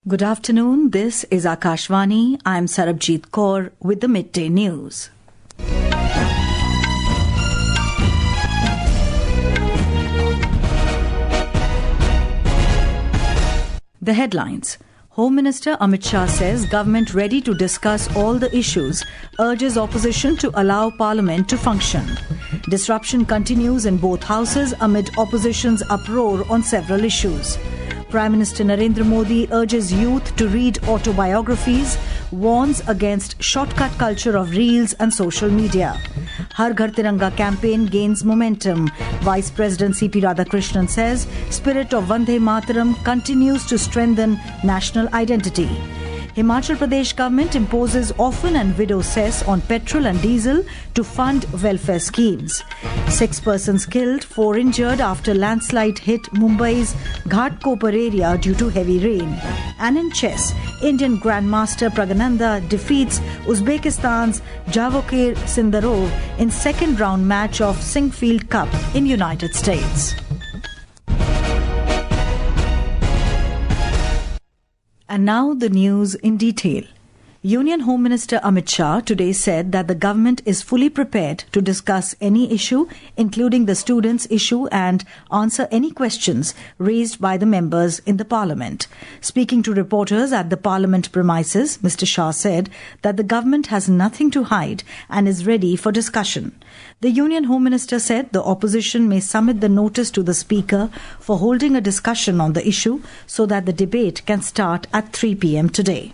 Good afternoon. This is Akashvani. I'm Sarabjit Kaur with the Midday News. The headlines. Home Minister Amit Shah says government ready to discuss all the issues, urges opposition to allow Parliament to function. Disruption continues in both houses amid opposition's uproar on several issues. Prime Minister Narendra Modi urges youth to read autobiographies, warns against shortcut culture of reels and social media. Har Ghar Tiranga campaign gains momentum. Vice President C.P. Radhakrishnan says spirit of Vande Mataram continues to strengthen national identity. Himachal Pradesh government imposes Orphan and Widow cess on petrol and diesel to fund welfare schemes. 6 persons killed, 4 injured after landslide hit Mumbai's Ghatkopar area due to heavy rain. And in chess, Indian Grandmaster Praggnanandhaa defeats Uzbekistan's Javokhir Sindarov in second round match of Sinquefield Cup in United States. And now the news in detail. Union Home Minister Amit Shah today said that the government is fully prepared to discuss any issue, including the students' issue, and answer any questions raised by the members in the Parliament. Speaking to reporters at the Parliament premises, Mr. Shah said that the government has nothing to hide and is ready for discussion. The Union Home Minister said the opposition may submit the notice to the Speaker for holding a discussion on the issue so that the debate can start at 3 p.m. today.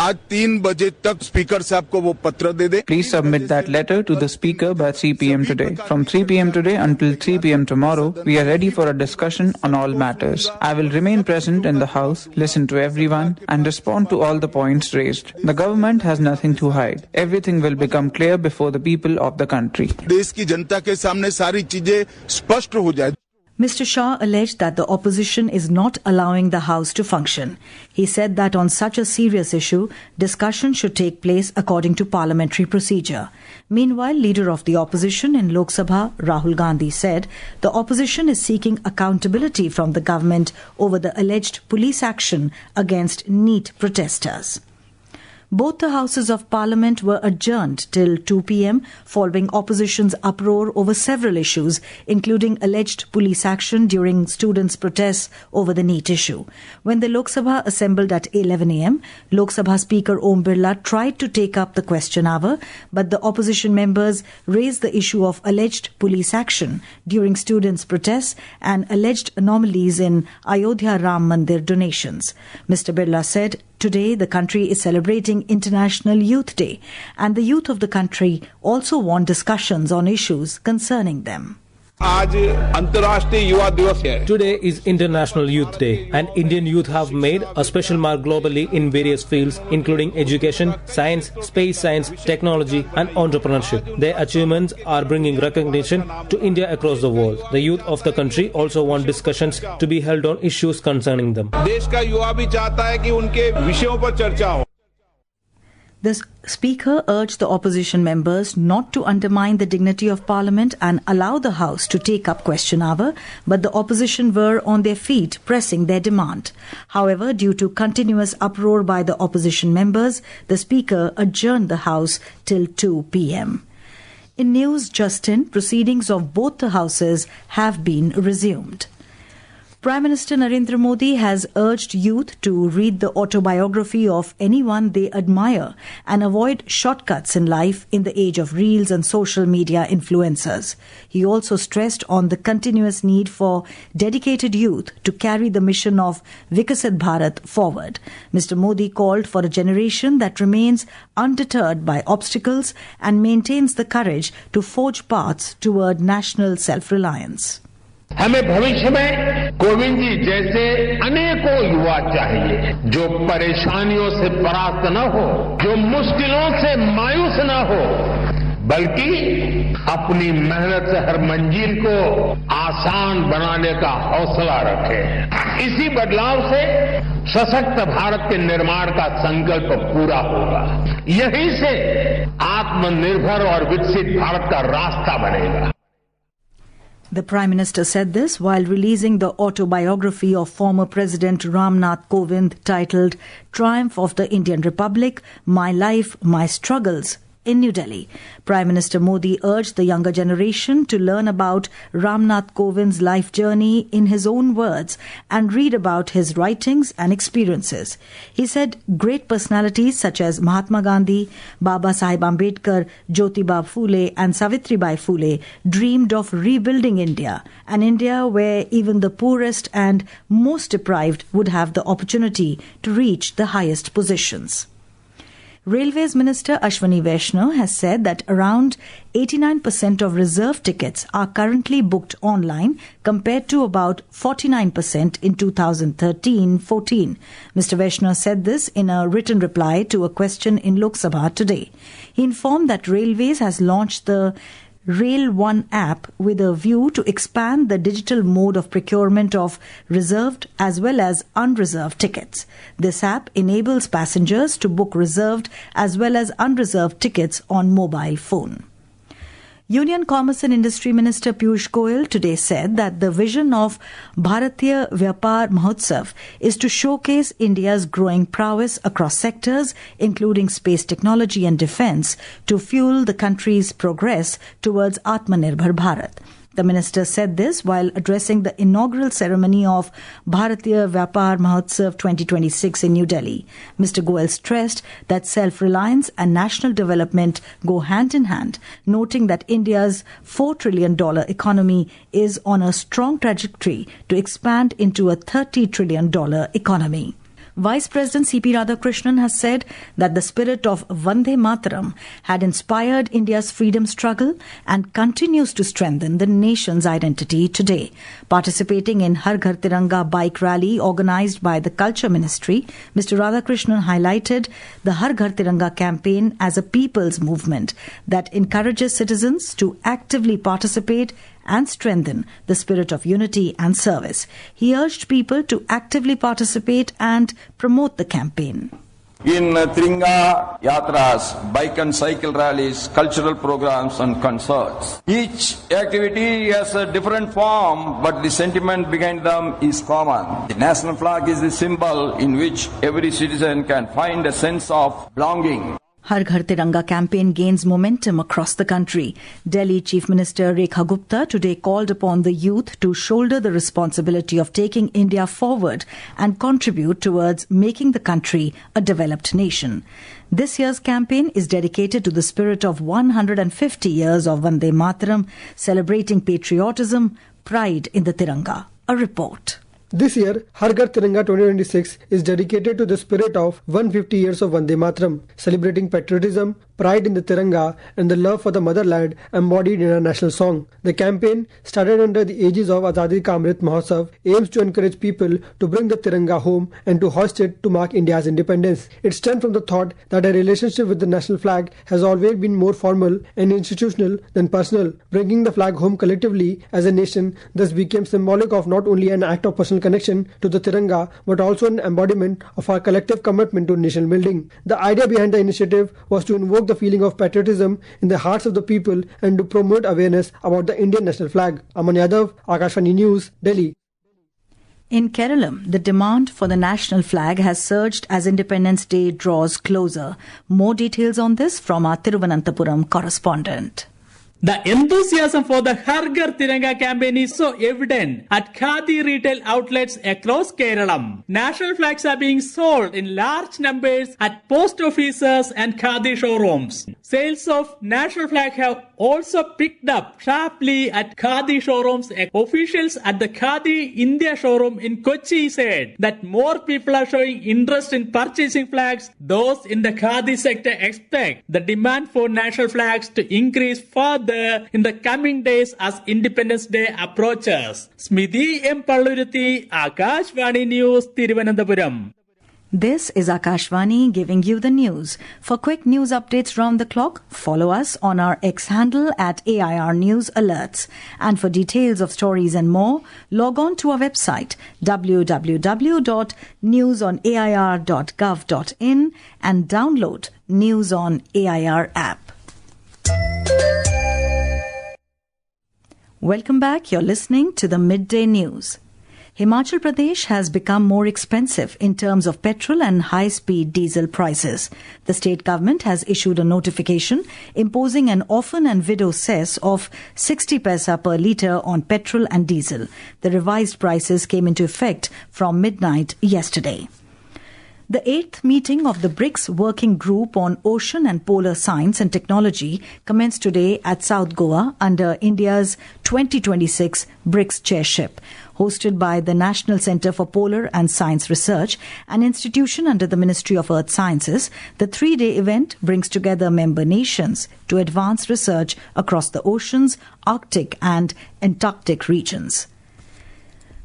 आज 3 बजे तक speaker साहब को वो पत्र दे दे. Please submit that letter to the Speaker by 3 p.m. today. From 3 p.m. today until 3 p.m. tomorrow, we are ready for a discussion on all matters. I will remain present in the House, listen to everyone, and respond to all the points raised. The government has nothing to hide. Everything will become clear before the people of the country. देश की जनता के सामने सारी चीजें स्पष्ट हो जाए. Mr. Shah alleged that the opposition is not allowing the House to function. He said that on such a serious issue, discussion should take place according to parliamentary procedure. Meanwhile, leader of the opposition in Lok Sabha, Rahul Gandhi, said the opposition is seeking accountability from the government over the alleged police action against NEET protesters. Both the Houses of Parliament were adjourned till 2 p.m. following opposition's uproar over several issues, including alleged police action during students' protests over the NEET issue. When the Lok Sabha assembled at 11 a.m., Lok Sabha Speaker Om Birla tried to take up the question hour, but the opposition members raised the issue of alleged police action during students' protests and alleged anomalies in Ayodhya Ram Mandir donations. Mr. Birla said, today, the country is celebrating International Youth Day, and the youth of the country also want discussions on issues concerning them. Today is International Youth Day, and Indian youth have made a special mark globally in various fields, including education, science, space science, technology, and entrepreneurship. Their achievements are bringing recognition to India across the world. The youth of the country also want discussions to be held on issues concerning them. The Speaker urged the opposition members not to undermine the dignity of Parliament and allow the House to take up question hour, but the opposition were on their feet pressing their demand. However, due to continuous uproar by the opposition members, the Speaker adjourned the House till 2 p.m. In news just in, proceedings of both the Houses have been resumed. Prime Minister Narendra Modi has urged youth to read the autobiography of anyone they admire and avoid shortcuts in life in the age of reels and social media influencers. He also stressed on the continuous need for dedicated youth to carry the mission of Viksit Bharat forward. Mr. Modi called for a generation that remains undeterred by obstacles and maintains the courage to forge paths toward national self-reliance. हमें भविष्य में कोविंद जी जैसे अनेकों युवा चाहिए जो परेशानियों से परास्त न हो, जो मुश्किलों से मायूस न हो, बल्कि अपनी मेहनत से हर मंजिल को आसान बनाने का हौसला रखे. इसी बदलाव से सशक्त भारत के निर्माण का संकल्प पूरा होगा. यहीं से आत्मनिर्भर और विकसित भारत का रास्ता बनेगा. The Prime Minister said this while releasing the autobiography of former President Ramnath Kovind titled Triumph of the Indian Republic, My Life, My Struggles in New Delhi. Prime Minister Modi urged the younger generation to learn about Ramnath Kovind's life journey in his own words and read about his writings and experiences. He said great personalities such as Mahatma Gandhi, Baba Sahib Ambedkar, Jyotiba Phule and Savitribai Phule dreamed of rebuilding India, an India where even the poorest and most deprived would have the opportunity to reach the highest positions. Railways Minister Ashwani Vaishnaw has said that around 89% of reserve tickets are currently booked online compared to about 49% in 2013-14. Mr. Vaishnaw said this in a written reply to a question in Lok Sabha today. He informed that Railways has launched the Rail One app with a view to expand the digital mode of procurement of reserved as well as unreserved tickets. This app enables passengers to book reserved as well as unreserved tickets on mobile phone. Union Commerce and Industry Minister Piyush Goyal today said that the vision of Bharatiya Vyapar Mahotsav is to showcase India's growing prowess across sectors, including space technology and defence, to fuel the country's progress towards Atmanirbhar Bharat. The minister said this while addressing the inaugural ceremony of Bharatiya Vyapar Mahotsav 2026 in New Delhi. Mr. Goyal stressed that self-reliance and national development go hand in hand, noting that India's $4 trillion economy is on a strong trajectory to expand into a $30 trillion economy. Vice President C.P. Radhakrishnan has said that the spirit of Vande Mataram had inspired India's freedom struggle and continues to strengthen the nation's identity today. Participating in Har Ghar Tiranga bike rally organized by the Culture Ministry, Mr. Radhakrishnan highlighted the Har Ghar Tiranga campaign as a people's movement that encourages citizens to actively participate and strengthen the spirit of unity and service. He urged people to actively participate and promote the campaign. In Tiranga Yatras, bike and cycle rallies, cultural programs and concerts. Each activity has a different form, but the sentiment behind them is common. The national flag is the symbol in which every citizen can find a sense of belonging. Har Ghar Tiranga campaign gains momentum across the country. Delhi Chief Minister Rekha Gupta today called upon the youth to shoulder the responsibility of taking India forward and contribute towards making the country a developed nation. This year's campaign is dedicated to the spirit of 150 years of Vande Mataram, celebrating patriotism, pride in the Tiranga. A report. This year, Har Ghar Tiranga 2026 is dedicated to the spirit of 150 years of Vande Mataram, celebrating patriotism, pride in the Tiranga and the love for the motherland embodied in our national song. The campaign, started under the aegis of Azadi Ka Amrit Mahotsav, aims to encourage people to bring the Tiranga home and to hoist it to mark India's independence. It stems from the thought that our relationship with the national flag has always been more formal and institutional than personal. Bringing the flag home collectively as a nation thus became symbolic of not only an act of personal connection to the Tiranga but also an embodiment of our collective commitment to nation building. The idea behind the initiative was to invoke the feeling of patriotism in the hearts of the people and to promote awareness about the Indian national flag. Aman Yadav, Akashvani News, Delhi. In Kerala, the demand for the national flag has surged as Independence Day draws closer. More details on this from our Thiruvananthapuram correspondent. The enthusiasm for the Har Ghar Tiranga campaign is so evident at Khadi retail outlets across Kerala. National flags are being sold in large numbers at post offices and Khadi showrooms. Sales of national flag have also picked up sharply at Khadi showrooms. Officials at the Khadi India showroom in Kochi said that more people are showing interest in purchasing flags. Those in the Khadi sector expect the demand for national flags to increase further in the coming days as Independence Day approaches. Smidhi M. Palluruthi, Akashvani News, Thiruvananthapuram. This is Akashvani giving you the news. For quick news updates round the clock, follow us on our X handle at AIR News Alerts. And for details of stories and more, log on to our website www.newsonair.gov.in and download News on AIR app. Welcome back. You're listening to the Midday News. Himachal Pradesh has become more expensive in terms of petrol and high-speed diesel prices. The state government has issued a notification imposing an orphan and widow cess of 60 paisa per litre on petrol and diesel. The revised prices came into effect from midnight yesterday. The 8th meeting of the BRICS Working Group on Ocean and Polar Science and Technology commenced today at South Goa under India's 2026 BRICS chairship. Hosted by the National Centre for Polar and Science Research, an institution under the Ministry of Earth Sciences, the 3-day event brings together member nations to advance research across the oceans, Arctic and Antarctic regions.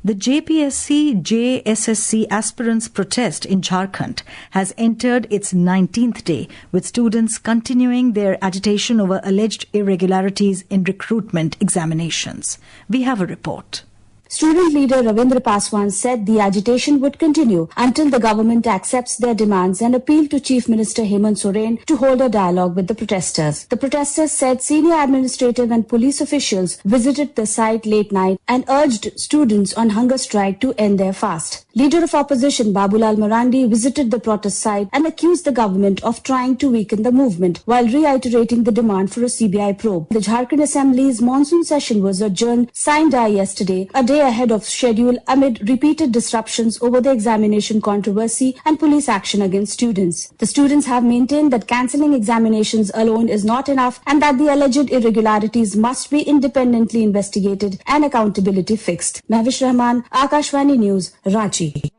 The JPSC-JSSC aspirants' protest in Jharkhand has entered its 19th day, with students continuing their agitation over alleged irregularities in recruitment examinations. We have a report. Student leader Ravindra Paswan said the agitation would continue until the government accepts their demands and appealed to Chief Minister Hemant Soren to hold a dialogue with the protesters. The protesters said senior administrative and police officials visited the site late night and urged students on hunger strike to end their fast. Leader of opposition Babulal Marandi visited the protest site and accused the government of trying to weaken the movement while reiterating the demand for a CBI probe. The Jharkhand Assembly's monsoon session was adjourned sine die yesterday, a day ahead of schedule amid repeated disruptions over the examination controversy and police action against students. The students have maintained that cancelling examinations alone is not enough and that the alleged irregularities must be independently investigated and accountability fixed. Mahvish Rahman, Akashvani News, Ranchi.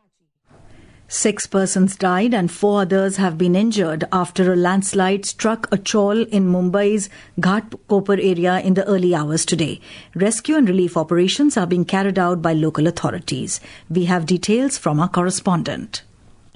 6 persons died and 4 others have been injured after a landslide struck a chawl in Mumbai's Ghatkopar area in the early hours today. Rescue and relief operations are being carried out by local authorities. We have details from our correspondent.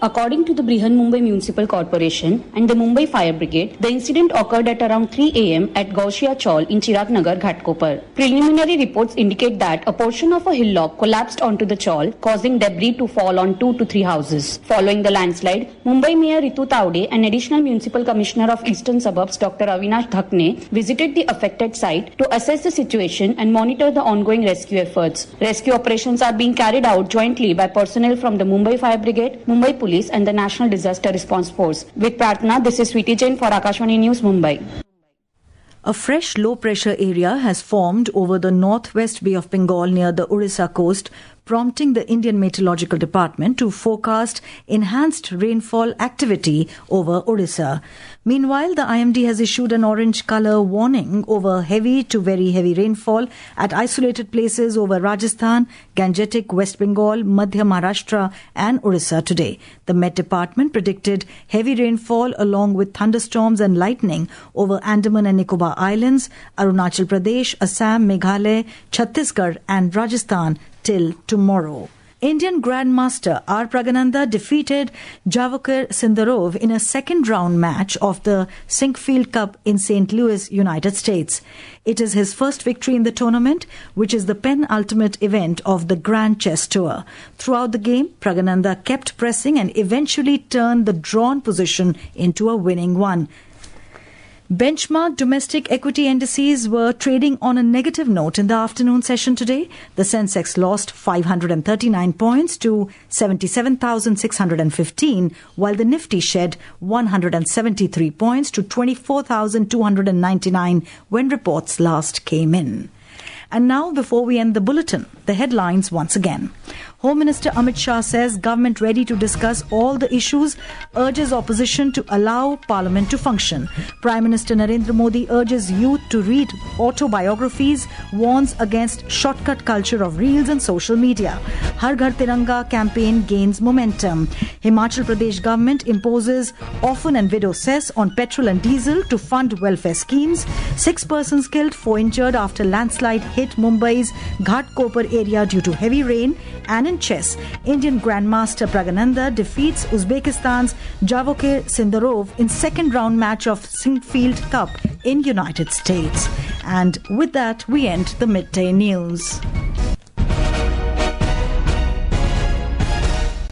According to the Brihan Mumbai Municipal Corporation and the Mumbai Fire Brigade, the incident occurred at around 3 a.m. at Gaushia Chawl in Chirag Nagar, Ghatkopar. Preliminary reports indicate that a portion of a hillock collapsed onto the chawl, causing debris to fall on 2 to 3 houses. Following the landslide, Mumbai Mayor Ritu Taude and Additional Municipal Commissioner of Eastern Suburbs Dr. Avinash Dhakne visited the affected site to assess the situation and monitor the ongoing rescue efforts. Rescue operations are being carried out jointly by personnel from the Mumbai Fire Brigade, Mumbai Police and the National Disaster Response Force. With Pratna, this is Sweetie Jain for Akashvani News, Mumbai. A fresh low-pressure area has formed over the northwest Bay of Bengal near the Orissa coast, prompting the Indian Meteorological Department to forecast enhanced rainfall activity over Orissa. Meanwhile, the IMD has issued an orange colour warning over heavy to very heavy rainfall at isolated places over Rajasthan, Gangetic, West Bengal, Madhya Maharashtra and Orissa today. The Met Department predicted heavy rainfall along with thunderstorms and lightning over Andaman and Nicobar Islands, Arunachal Pradesh, Assam, Meghalaya, Chhattisgarh and Rajasthan till tomorrow. Indian Grandmaster Praggnanandhaa defeated Javokhir Sindarov in a second-round match of the Sinquefield Cup in St. Louis, United States. It is his first victory in the tournament, which is the penultimate event of the Grand Chess Tour. Throughout the game, Praggnanandhaa kept pressing and eventually turned the drawn position into a winning one. Benchmark domestic equity indices were trading on a negative note in the afternoon session today. The Sensex lost 539 points to 77,615, while the Nifty shed 173 points to 24,299 when reports last came in. And now, before we end the bulletin, the headlines once again. Home Minister Amit Shah says government ready to discuss all the issues, urges opposition to allow Parliament to function. Prime Minister Narendra Modi urges youth to read autobiographies, warns against shortcut culture of reels and social media. Har Ghar Tiranga campaign gains momentum. Himachal Pradesh government imposes orphan and widow cess on petrol and diesel to fund welfare schemes. 6 persons killed, 4 injured after landslide hit Mumbai's Ghatkopar area due to heavy rain. And in chess, Indian Grandmaster Praggnanandhaa defeats Uzbekistan's Javokhir Sindarov in second round match of Sinquefield Cup in United States. And with that, we end the Midday News.